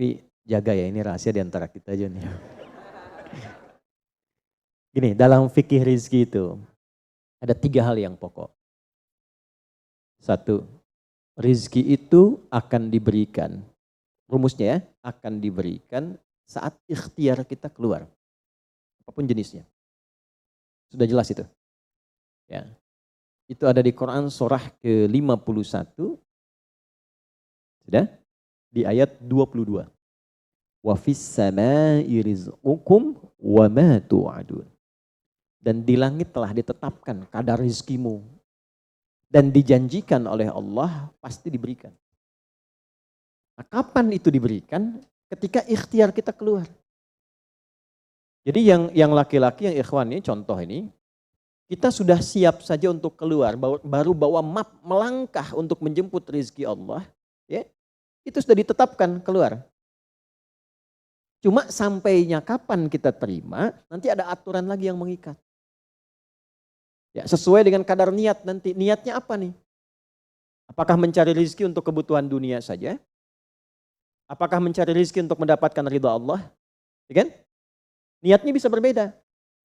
Tapi jaga ya, ini rahasia di antara kita aja nih. Gini, dalam fikih rizki itu ada 3 hal yang pokok. 1, rizki itu akan diberikan. Rumusnya ya, akan diberikan saat ikhtiar kita keluar. Apapun jenisnya. Sudah jelas itu. Ya. Itu ada di Quran surah ke-51. Sudah? Di ayat 22. Wa fis samaa'i rizqukum wa ma tu'adun. Dan di langit telah ditetapkan kadar rizkimu. Dan dijanjikan oleh Allah pasti diberikan. Nah, kapan itu diberikan? Ketika ikhtiar kita keluar. Jadi yang laki-laki, yang ikhwan ini, contoh ini, kita sudah siap saja untuk keluar, baru bawa map melangkah untuk menjemput rezeki Allah, ya, itu sudah ditetapkan keluar. Cuma sampainya kapan kita terima, nanti ada aturan lagi yang mengikat. Ya, sesuai dengan kadar niat nanti. Niatnya apa nih? Apakah mencari rezeki untuk kebutuhan dunia saja? Apakah mencari rezeki untuk mendapatkan ridha Allah? Ya kan? Niatnya bisa berbeda.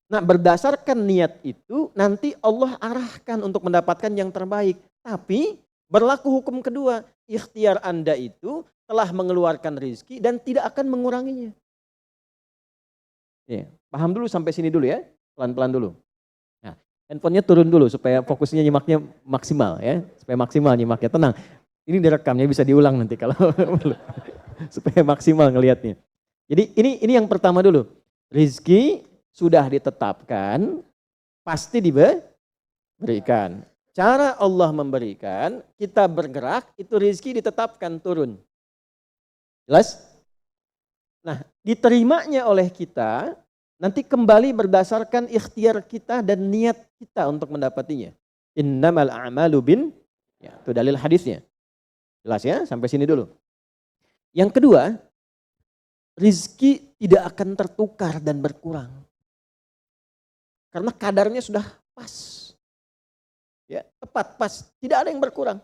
Nah, berdasarkan niat itu nanti Allah arahkan untuk mendapatkan yang terbaik. Tapi berlaku hukum kedua, ikhtiar Anda itu telah mengeluarkan rezeki dan tidak akan menguranginya. Ya, paham dulu sampai sini dulu ya, pelan-pelan dulu. Nah, handphonenya turun dulu supaya fokusnya nyimaknya maksimal ya, supaya maksimal nyimaknya. Tenang, ini direkamnya bisa diulang nanti kalau supaya maksimal ngelihatnya. Jadi ini yang pertama dulu, rezeki sudah ditetapkan, pasti diberikan. Cara Allah memberikan, kita bergerak, itu rezeki ditetapkan turun. Jelas? Nah, diterimanya oleh kita, nanti kembali berdasarkan ikhtiar kita dan niat kita untuk mendapatinya. Innamal a'malu ya, itu dalil hadisnya. Jelas ya, sampai sini dulu. Yang kedua, rezeki tidak akan tertukar dan berkurang. Karena kadarnya sudah pas. Ya, tepat, pas. Tidak ada yang berkurang.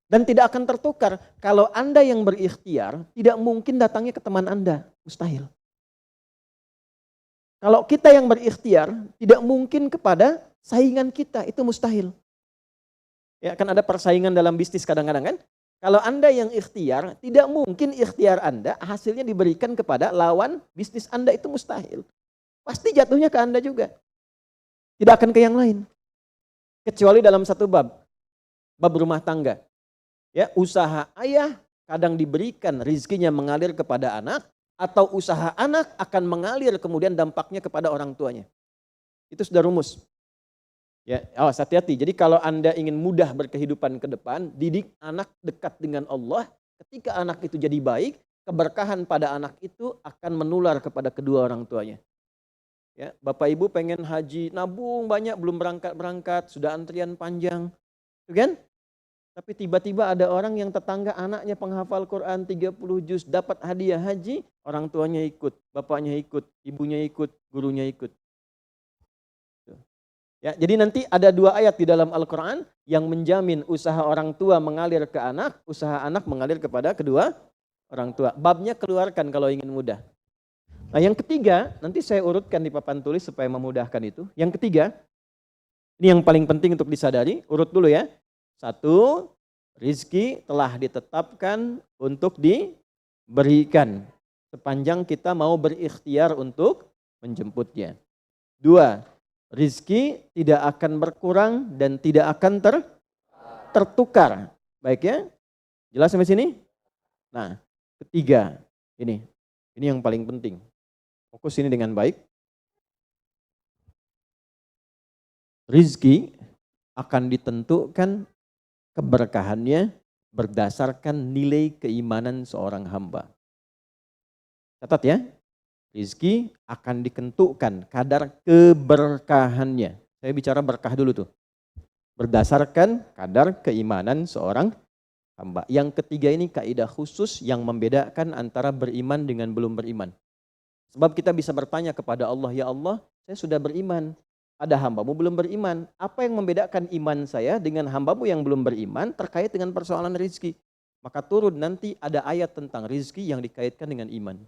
Dan tidak akan tertukar. Kalau Anda yang berikhtiar, tidak mungkin datangnya ke teman Anda. Mustahil. Kalau kita yang berikhtiar, tidak mungkin kepada saingan kita. Itu mustahil. Ya, kan ada persaingan dalam bisnis kadang-kadang kan. Kalau Anda yang ikhtiar, tidak mungkin ikhtiar Anda hasilnya diberikan kepada lawan bisnis Anda. Itu mustahil. Pasti jatuhnya ke Anda juga. Tidak akan ke yang lain. Kecuali dalam satu bab rumah tangga. Ya, usaha ayah kadang diberikan rezekinya mengalir kepada anak, atau usaha anak akan mengalir kemudian dampaknya kepada orang tuanya. Itu sudah rumus. Ya, awas hati-hati. Jadi kalau Anda ingin mudah berkehidupan ke depan, didik anak dekat dengan Allah. Ketika anak itu jadi baik, keberkahan pada anak itu akan menular kepada kedua orang tuanya. Ya, Bapak Ibu pengen haji, nabung banyak, belum berangkat, sudah antrian panjang. Kan? Tapi tiba-tiba ada orang yang tetangga anaknya penghafal Quran 30 juz, dapat hadiah haji, orang tuanya ikut, bapaknya ikut, ibunya ikut, gurunya ikut. Ya, jadi nanti ada 2 ayat di dalam Al-Quran yang menjamin usaha orang tua mengalir ke anak, usaha anak mengalir kepada kedua orang tua. Babnya keluarkan kalau ingin mudah. Nah, yang ketiga, nanti saya urutkan di papan tulis supaya memudahkan itu. Yang ketiga, ini yang paling penting untuk disadari, urut dulu ya. 1, rizki telah ditetapkan untuk diberikan sepanjang kita mau berikhtiar untuk menjemputnya. 2, rizki tidak akan berkurang dan tidak akan tertukar. Baik ya? Jelas sampai sini? Nah, ketiga, ini yang paling penting. Fokus ini dengan baik. Rizki akan ditentukan keberkahannya berdasarkan nilai keimanan seorang hamba. Catat ya, rizki akan ditentukan kadar keberkahannya. Saya bicara berkah dulu tuh. Berdasarkan kadar keimanan seorang hamba. Yang ketiga ini kaidah khusus yang membedakan antara beriman dengan belum beriman. Sebab kita bisa bertanya kepada Allah, ya Allah, saya sudah beriman. Ada hambamu belum beriman. Apa yang membedakan iman saya dengan hambamu yang belum beriman terkait dengan persoalan rezeki? maka turun nanti ada ayat tentang rizki yang dikaitkan dengan iman.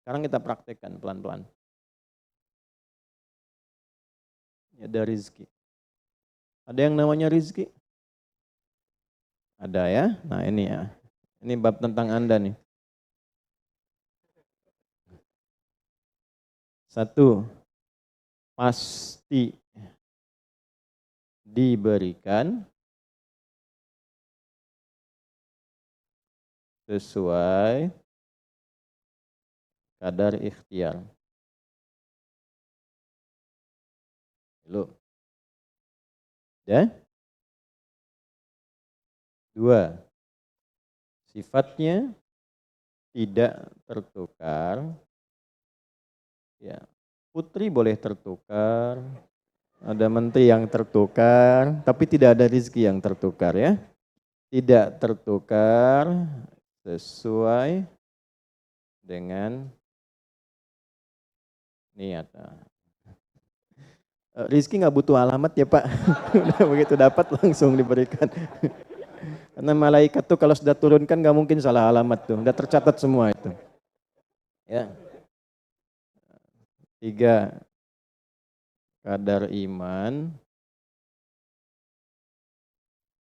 Sekarang kita praktekkan pelan-pelan. Ada rizki. Ada yang namanya rizki? Ada ya. Nah ini ya. Ini bab tentang Anda nih. 1. Pasti diberikan sesuai kadar ikhtiar. Loh. Ya? 2. Sifatnya tidak tertukar. Ya, putri boleh tertukar, ada menteri yang tertukar, tapi tidak ada rezeki yang tertukar ya. Tidak tertukar sesuai dengan niat. Rizki nggak butuh alamat ya Pak, udah begitu dapat langsung diberikan. Karena malaikat tuh kalau sudah turunkan nggak mungkin salah alamat tuh, udah tercatat semua itu. Ya. 3. Kadar iman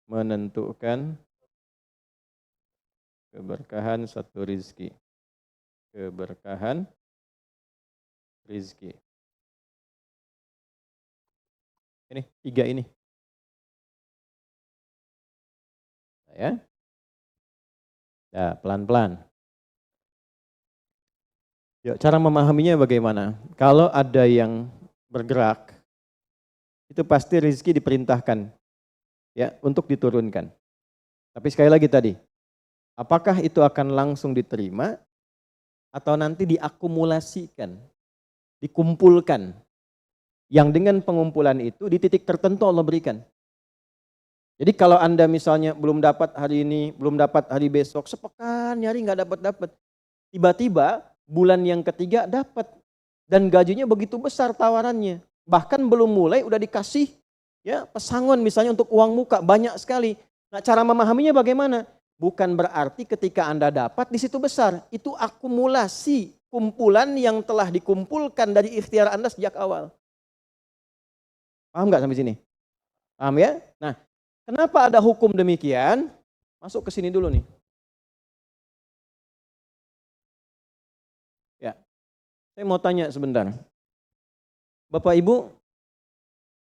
menentukan keberkahan satu rizki. Keberkahan rizki. Ini 3 ini. Ya. Ya, pelan-pelan. Ya, cara memahaminya bagaimana? Kalau ada yang bergerak, itu pasti rezeki diperintahkan ya untuk diturunkan. Tapi sekali lagi tadi, apakah itu akan langsung diterima atau nanti diakumulasikan, dikumpulkan? Yang dengan pengumpulan itu di titik tertentu Allah berikan. Jadi kalau Anda misalnya belum dapat hari ini, belum dapat hari besok, sepekan nyari nggak dapat-dapat. Tiba-tiba bulan yang ketiga dapat dan gajinya begitu besar tawarannya. Bahkan belum mulai udah dikasih ya pesangon misalnya untuk uang muka banyak sekali. Nah, cara memahaminya bagaimana? Bukan berarti ketika Anda dapat di situ besar, itu akumulasi kumpulan yang telah dikumpulkan dari ikhtiar Anda sejak awal. Paham nggak sampai sini? Paham ya? Nah, kenapa ada hukum demikian? Masuk ke sini dulu nih. Ya, saya mau tanya sebentar. Bapak Ibu,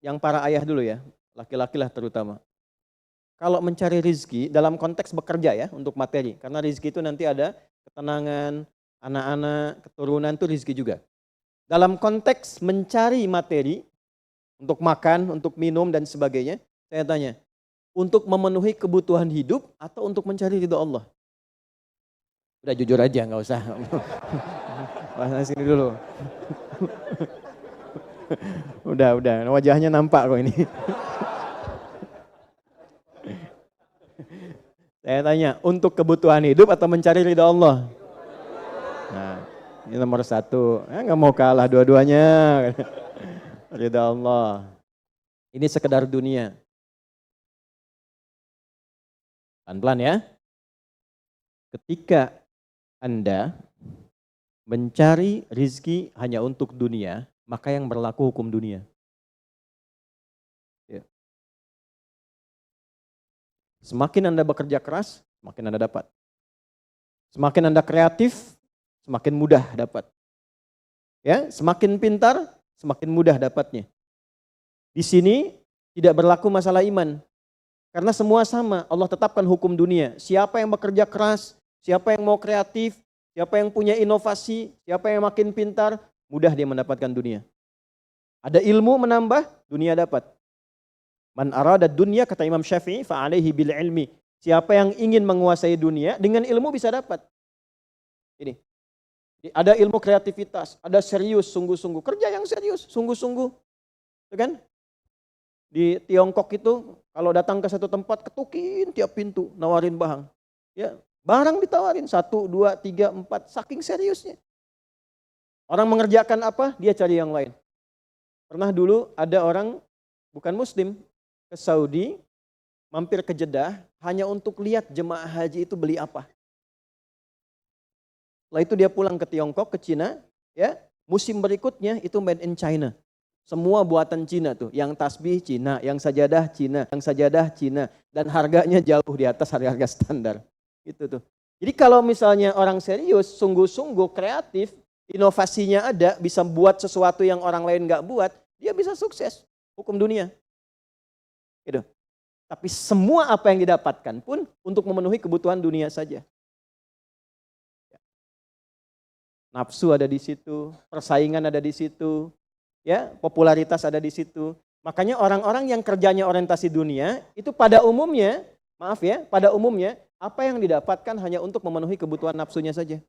yang para ayah dulu ya, laki-laki lah terutama. Kalau mencari rizki dalam konteks bekerja ya, untuk materi. Karena rizki itu nanti ada ketenangan, anak-anak, keturunan itu rizki juga. Dalam konteks mencari materi, untuk makan, untuk minum dan sebagainya, saya tanya, untuk memenuhi kebutuhan hidup atau untuk mencari ridho Allah? Udah jujur aja, nggak usah. Bahas sini dulu. Udah, wajahnya nampak kok ini. Saya tanya, untuk kebutuhan hidup atau mencari ridha Allah? Nah, ini nomor 1. Nggak mau kalah dua-duanya. Ridha Allah. Ini sekedar dunia. Pelan-pelan ya. Ketika Anda mencari rizki hanya untuk dunia, maka yang berlaku hukum dunia. Ya. Semakin Anda bekerja keras, semakin Anda dapat. Semakin Anda kreatif, semakin mudah dapat. Ya, semakin pintar, semakin mudah dapatnya. Di sini tidak berlaku masalah iman. Karena semua sama, Allah tetapkan hukum dunia. Siapa yang bekerja keras, siapa yang mau kreatif, siapa yang punya inovasi, siapa yang makin pintar, mudah dia mendapatkan dunia. Ada ilmu menambah, dunia dapat. Man arada dunya, kata Imam Syafi'i, fa'alaihi bil ilmi. Siapa yang ingin menguasai dunia, dengan ilmu bisa dapat. Ini. Ada ilmu kreativitas, ada serius, sungguh-sungguh. Kerja yang serius, sungguh-sungguh. Itu kan? Di Tiongkok itu, kalau datang ke satu tempat, ketukin tiap pintu, nawarin barang. Ya, barang ditawarin, 1, 2, 3, 4, saking seriusnya. Orang mengerjakan apa, dia cari yang lain. Pernah dulu ada orang, bukan muslim, ke Saudi, mampir ke Jeddah, hanya untuk lihat jemaah haji itu beli apa. Setelah itu dia pulang ke Tiongkok, ke Cina, ya. Musim berikutnya itu made in China. Semua buatan Cina tuh, yang tasbih Cina, yang sajadah Cina, dan harganya jauh di atas harga-harga standar. Gitu tuh. Jadi kalau misalnya orang serius, sungguh-sungguh kreatif, inovasinya ada, bisa buat sesuatu yang orang lain nggak buat, dia bisa sukses. Hukum dunia. Gitu. Tapi semua apa yang didapatkan pun untuk memenuhi kebutuhan dunia saja. Nafsu ada di situ, persaingan ada di situ, ya, popularitas ada di situ. Makanya orang-orang yang kerjanya orientasi dunia itu pada umumnya, pada umumnya apa yang didapatkan hanya untuk memenuhi kebutuhan nafsunya saja.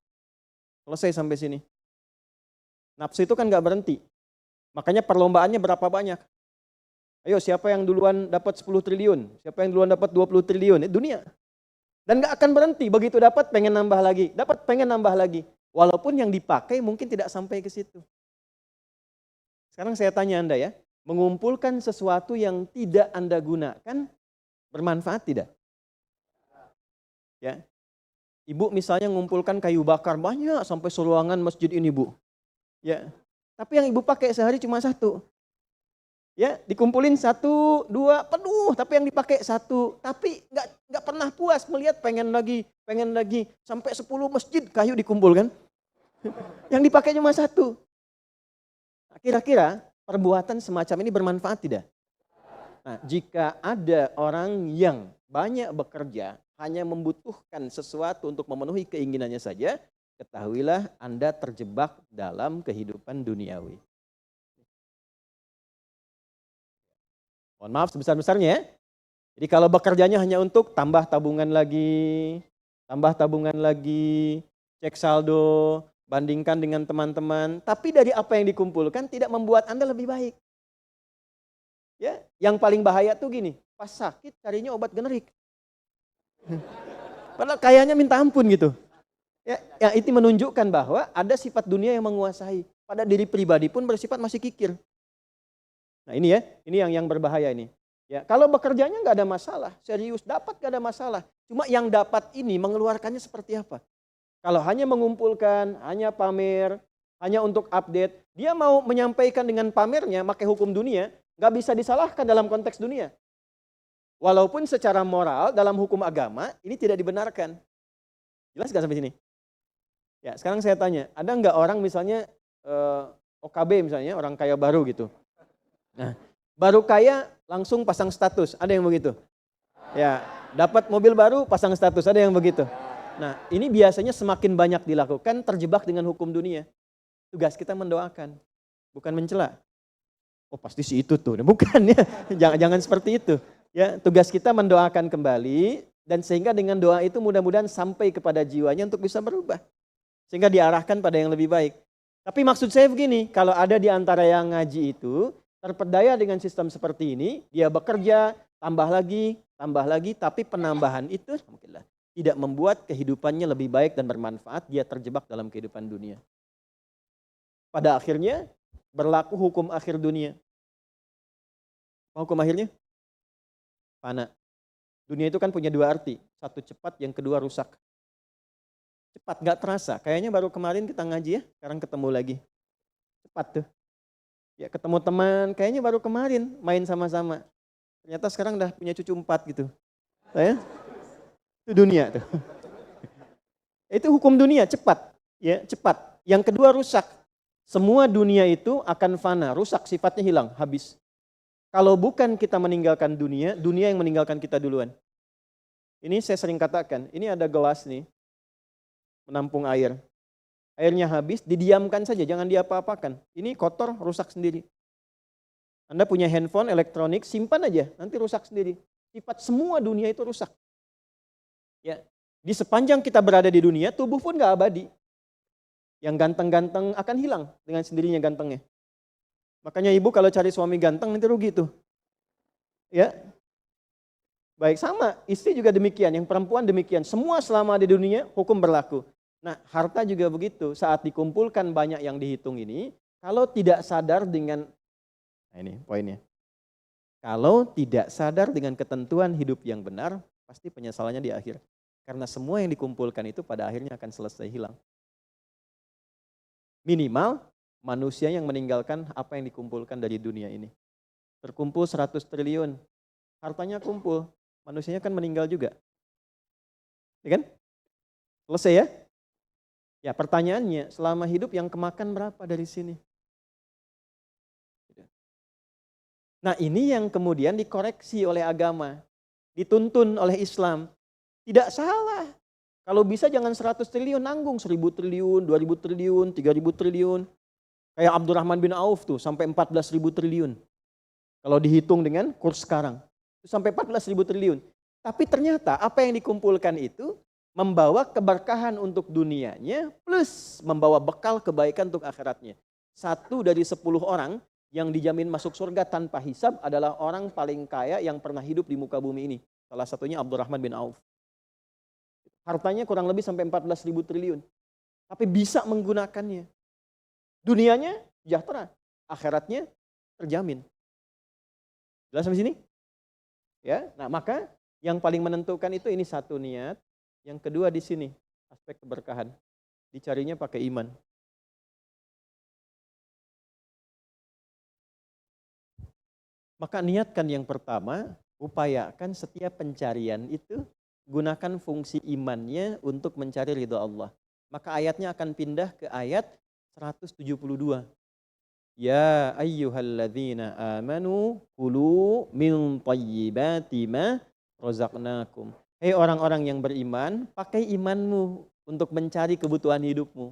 Selesai sampai sini. Nafsu itu kan nggak berhenti. Makanya perlombaannya berapa banyak? Ayo siapa yang duluan dapat 10 triliun? Siapa yang duluan dapat 20 triliun? Dunia. Dan nggak akan berhenti. Begitu dapat pengen nambah lagi. Dapat pengen nambah lagi. Walaupun yang dipakai mungkin tidak sampai ke situ. Sekarang saya tanya Anda ya. Mengumpulkan sesuatu yang tidak Anda gunakan bermanfaat tidak? Ya. Ibu misalnya mengumpulkan kayu bakar banyak sampai seruangan masjid ini, Bu. Ya. Tapi yang ibu pakai sehari cuma satu. Ya, dikumpulin 1, 2, penuh, tapi yang dipakai 1. Tapi nggak pernah puas melihat pengen lagi, sampai 10 masjid kayu dikumpulkan. Yang dipakai cuma 1. Kira-kira perbuatan semacam ini bermanfaat tidak? Nah, jika ada orang yang banyak bekerja, hanya membutuhkan sesuatu untuk memenuhi keinginannya saja, ketahuilah Anda terjebak dalam kehidupan duniawi. Mohon maaf sebesar-besarnya ya. Jadi kalau bekerjanya hanya untuk tambah tabungan lagi, cek saldo, bandingkan dengan teman-teman, tapi dari apa yang dikumpulkan tidak membuat Anda lebih baik. Ya, yang paling bahaya tuh gini, pas sakit carinya obat generik. Padahal kayaknya minta ampun gitu. Ya, itu menunjukkan bahwa ada sifat dunia yang menguasai. Pada diri pribadi pun bersifat masih kikir. Nah ini ya, ini yang berbahaya ini. Ya, kalau bekerjanya nggak ada masalah, serius dapat nggak ada masalah. Cuma yang dapat ini mengeluarkannya seperti apa? Kalau hanya mengumpulkan, hanya pamer, hanya untuk update, dia mau menyampaikan dengan pamernya, pakai hukum dunia, nggak bisa disalahkan dalam konteks dunia. Walaupun secara moral dalam hukum agama ini tidak dibenarkan. Jelas nggak sampai sini? Ya, sekarang saya tanya, ada nggak orang misalnya OKB misalnya, orang kaya baru gitu. Nah, baru kaya langsung pasang status, ada yang begitu. Ya, dapat mobil baru pasang status, ada yang begitu. Nah, ini biasanya semakin banyak dilakukan terjebak dengan hukum dunia. Tugas kita mendoakan, bukan mencela. Oh, pasti si itu tuh. Bukan ya. Jangan seperti itu. Ya, tugas kita mendoakan kembali dan sehingga dengan doa itu mudah-mudahan sampai kepada jiwanya untuk bisa berubah. Sehingga diarahkan pada yang lebih baik. Tapi maksud saya begini, kalau ada di antara yang ngaji itu terpedaya dengan sistem seperti ini, dia bekerja, tambah lagi, tapi penambahan itu alhamdulillah tidak membuat kehidupannya lebih baik dan bermanfaat, dia terjebak dalam kehidupan dunia. Pada akhirnya berlaku hukum akhir dunia. Hukum akhirnya? Fana. Dunia itu kan punya 2 arti, satu cepat, yang kedua rusak. Cepat, gak terasa, kayaknya baru kemarin kita ngaji ya, sekarang ketemu lagi. Cepat tuh. Ya ketemu teman, kayaknya baru kemarin main sama-sama. Ternyata sekarang udah punya cucu 4 gitu. Ya? Itu dunia tuh. Itu hukum dunia, cepat. Ya, cepat. Yang kedua rusak. Semua dunia itu akan fana, rusak, sifatnya hilang, habis. Kalau bukan kita meninggalkan dunia, dunia yang meninggalkan kita duluan. Ini saya sering katakan, ini ada gelas nih, menampung air. Airnya habis, didiamkan saja, jangan diapa-apakan. Ini kotor, rusak sendiri. Anda punya handphone, elektronik, simpan aja, nanti rusak sendiri. Sifat semua dunia itu rusak. Ya, di sepanjang kita berada di dunia, tubuh pun gak abadi. Yang ganteng-ganteng akan hilang dengan sendirinya gantengnya. Makanya ibu kalau cari suami ganteng nanti rugi tuh. Ya, baik sama, istri juga demikian, yang perempuan demikian. Semua selama di dunia hukum berlaku. Nah, harta juga begitu. Saat dikumpulkan banyak yang dihitung ini, kalau tidak sadar dengan, nah ini poinnya. Kalau tidak sadar dengan ketentuan hidup yang benar, pasti penyesalannya di akhir. Karena semua yang dikumpulkan itu pada akhirnya akan selesai hilang. Minimal manusia yang meninggalkan apa yang dikumpulkan dari dunia ini. Terkumpul 100 triliun, hartanya kumpul, manusianya kan meninggal juga. Ya kan? Selesai ya? Ya pertanyaannya, selama hidup yang kemakan berapa dari sini? Nah ini yang kemudian dikoreksi oleh agama, dituntun oleh Islam. Tidak salah. Kalau bisa jangan 100 triliun, nanggung 1000 triliun, 2000 triliun, 3000 triliun. Kayak Abdurrahman bin Auf tuh sampai 14.000 triliun. Kalau dihitung dengan kurs sekarang, itu sampai 14.000 triliun. Tapi ternyata apa yang dikumpulkan itu membawa keberkahan untuk dunianya plus membawa bekal kebaikan untuk akhiratnya. 1 dari 10 orang yang dijamin masuk surga tanpa hisab adalah orang paling kaya yang pernah hidup di muka bumi ini. Salah satunya Abdurrahman bin Auf. Hartanya kurang lebih sampai 14.000 triliun. Tapi bisa menggunakannya. Dunianya sejahtera, akhiratnya terjamin. Jelas sampai sini? Ya, nah maka yang paling menentukan itu ini satu niat, yang kedua di sini aspek keberkahan. Dicarinya pakai iman. Maka niatkan yang pertama, upayakan setiap pencarian itu gunakan fungsi imannya untuk mencari ridha Allah. Maka ayatnya akan pindah ke ayat 172. Ya ayyuhalladzina amanu kulu min thayyibati ma razaqnakum. Hei orang-orang yang beriman, pakai imanmu untuk mencari kebutuhan hidupmu.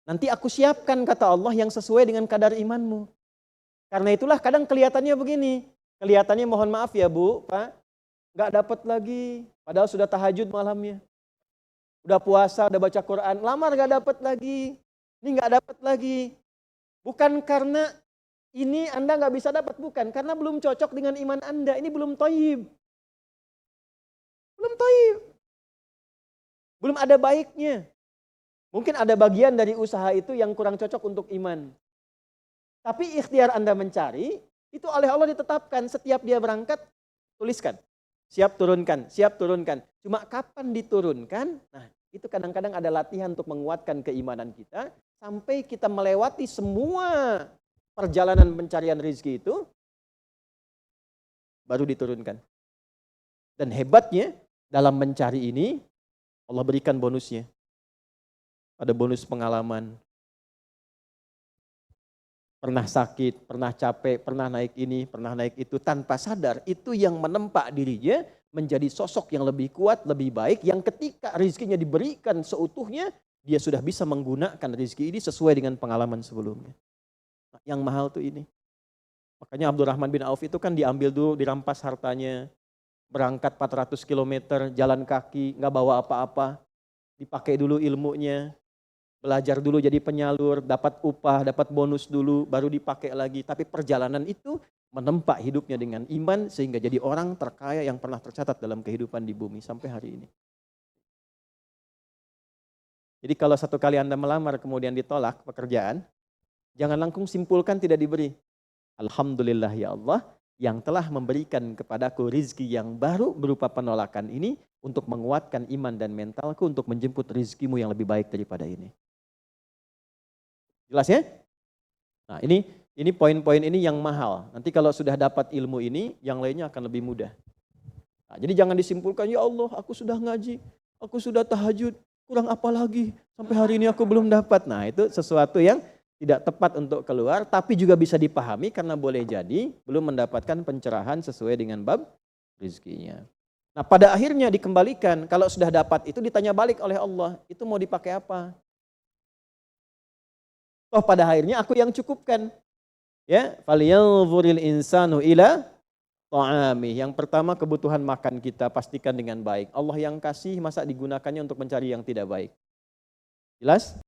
Nanti aku siapkan kata Allah yang sesuai dengan kadar imanmu. Karena itulah kadang kelihatannya begini. Kelihatannya mohon maaf ya Bu, Pak. Nggak dapat lagi, padahal sudah tahajud malamnya. Udah puasa, udah baca Quran, lamar nggak dapat lagi. Ini nggak dapat lagi. Bukan karena ini Anda nggak bisa dapat, bukan. Karena belum cocok dengan iman Anda, ini belum thayyib. Belum thayyib. Belum ada baiknya. Mungkin ada bagian dari usaha itu yang kurang cocok untuk iman. Tapi ikhtiar Anda mencari, itu oleh Allah ditetapkan. Setiap dia berangkat, tuliskan. Siap turunkan, siap turunkan. Cuma kapan diturunkan? Nah, itu kadang-kadang ada latihan untuk menguatkan keimanan kita sampai kita melewati semua perjalanan pencarian rezeki itu baru diturunkan. Dan hebatnya dalam mencari ini Allah berikan bonusnya. Ada bonus pengalaman. Pernah sakit, pernah capek, pernah naik ini, pernah naik itu, tanpa sadar itu yang menempa dirinya menjadi sosok yang lebih kuat, lebih baik, yang ketika rezekinya diberikan seutuhnya, dia sudah bisa menggunakan rezeki ini sesuai dengan pengalaman sebelumnya. Nah, yang mahal tuh ini. Makanya Abdurrahman bin Auf itu kan diambil dulu, dirampas hartanya, berangkat 400 km, jalan kaki, nggak bawa apa-apa, dipakai dulu ilmunya, belajar dulu jadi penyalur, dapat upah, dapat bonus dulu, baru dipakai lagi. Tapi perjalanan itu menempa hidupnya dengan iman sehingga jadi orang terkaya yang pernah tercatat dalam kehidupan di bumi sampai hari ini. Jadi kalau satu kali Anda melamar kemudian ditolak pekerjaan, jangan langsung simpulkan tidak diberi. Alhamdulillah ya Allah yang telah memberikan kepadaku rizki yang baru berupa penolakan ini untuk menguatkan iman dan mentalku untuk menjemput rizkimu yang lebih baik daripada ini. Jelas ya? Nah ini poin-poin ini yang mahal. Nanti kalau sudah dapat ilmu ini, yang lainnya akan lebih mudah. Nah, jadi jangan disimpulkan, ya Allah aku sudah ngaji, aku sudah tahajud, kurang apa lagi? Sampai hari ini aku belum dapat. Nah itu sesuatu yang tidak tepat untuk keluar, tapi juga bisa dipahami karena boleh jadi belum mendapatkan pencerahan sesuai dengan bab rezekinya. Nah pada akhirnya dikembalikan, kalau sudah dapat itu ditanya balik oleh Allah, itu mau dipakai apa? Toh pada akhirnya aku yang cukupkan. Ya, falyanzuril insanu ila ta'ami. Yang pertama kebutuhan makan kita pastikan dengan baik. Allah yang kasih, masa digunakannya untuk mencari yang tidak baik? Jelas?